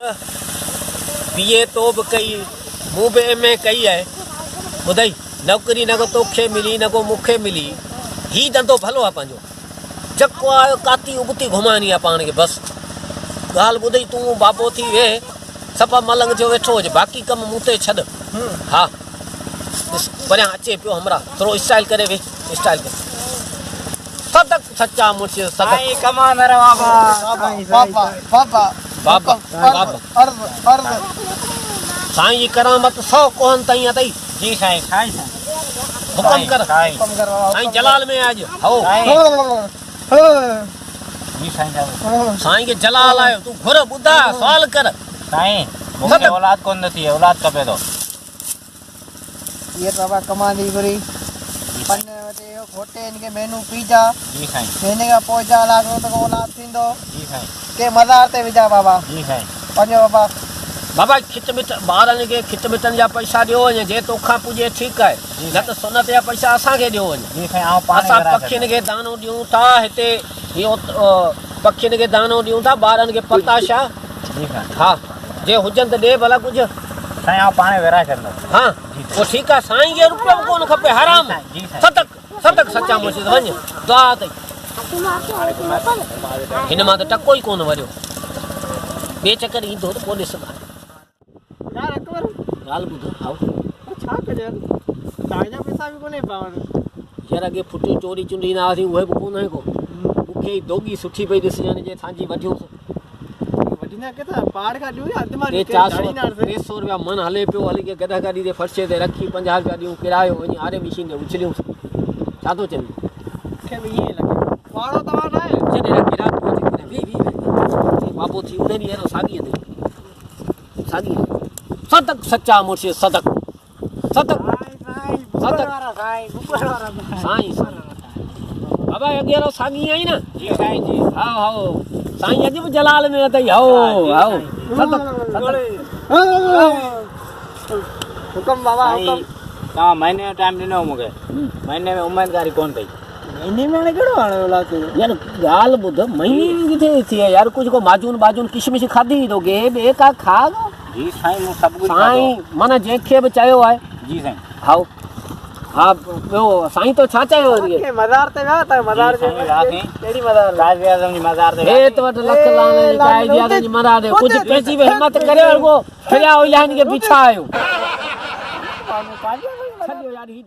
BA तो भी कई, मूं भी MA कई है। ॿुधाई नौकरी न को तोखे मिली न को मूंखे मिली, ही धंधो भलो आहे पंहिंजो। चको आहे काती उबती घुमाइणी आहे पाण खे बस। ॻाल्हि ॿुधई तूं बाबो थी वे, सफ़ा मलंग थियो वेठो हुजे, बाक़ी कम मूं ते छॾ। हाँ परियां अचे पियो हमरा, थोरो स्टाइल करे वे, स्टाइल करे। सदक सच्चा मुर्शिद सदक। कमा मेरा बाबा बाबा बाबा बाबा साईं जी करामत 100 कोहन ताईं अथई। जी साईं साईं हुकम कर साईं जलाल में आज हो। जी साईं साईं के जलाल आयो, तू घुर ॿुधा सवाल कर। साईं मूंखे औलाद कोन थी, औलाद खपे थो। ये बाबा कमांदी बुरी पन्ने वटे घोटे इनके मेनू पीजा। जी साईं महीने का पोजा लागो तो औलाद थींदो। जी साईं के मज़ार ते विजा बाबा। जी साईं पंजो बाबा बाबा खिच मिट ॿारनि खे खिच मिटनि जा पैसा ॾियो वञे, जे तोखां पुॼे ठीकु आहे, न त सुनत जा पैसा असांखे ॾियो वञे। जी साईं आउं पाण असां पखियुनि खे दानो ॾियूं था हिते, इहो पखियुनि खे दानो ॾियूं था, ॿारनि खे पताशा। जी साईं हा जे हुजनि त ॾे भला कुझु। साईं आउं पाण विराए छॾंदुसि। हाँ पोइ ठीकु आहे, साईं खे रुपयो बि कोन खपे, हराम। जी साईं सदक सदक सच्चा मुर्शिद वञ दुआ अथई। हिन मां त टको ई कोन वरियो, ॿिए चकर ईंदो त पोइ ॾिसंदा। यार अकबर ॻाल्हि ॿुधो हाओ छा कजे ताजा पैसा भी कोने पावन। यार अॻे फुटी चोरी चुंडींदा हुआसीं, उहे बि कोन आहे को। मूंखे ई दोगी सुठी पई ॾिसजनि जे थांजी वठियोसि। वठिना केता पहाड़ का ॾियूं या दिमाग 300 रुपया मन हले पियो, हली के गदा गाड़ी ते फर्शे ते रखी 50 रुपया ॾियूं किरायो, वञी आरे मशीन ते उछलियूं। छा थो चवि मूंखे बि ईअं लॻे पाड़ो तव्हां न आहे जॾहिं गिराक पहुची वी बाबो थी उड़े ॾींहुं साॻीअ ते साॻी सदक सच्चा मुर्शिद सदक सदक सदक साईं बाबा अॻे वारो साॻी आई न। जी साईं जी हाओ हाओ साईं अॼु बि जलाल में अथई। हाओ हाओ सदक हुकम बाबा हुकम। तव्हां महीने जो टाइम ॾिनो मूंखे, महीने में उमेदगारी कोन अथई। महीने में हाणे कहिड़ो हाणे औलाद यार ॻाल्हि ॿुध, महीने में किथे थी आहे यार, कुझु को माजून बाजून किशमिश खाधी तो गे ॿिए का खा। जी साईं मूं सभु कुझु साईं माना जंहिंखे बि चयो आहे। जी साईं हाओ हा ॿियो साईं तो छा चयो के मज़ार ते विया त मज़ार जे केड़ी मज़ार काज़ी आज़म जी मज़ार ते हेत वट लख लाने काज़ी आज़म जी मज़ार ते कुझु पंहिंजी बि हिम्मत करे वरगो फिरिया इलाही खे बिछा आयो। छॾियो यार ही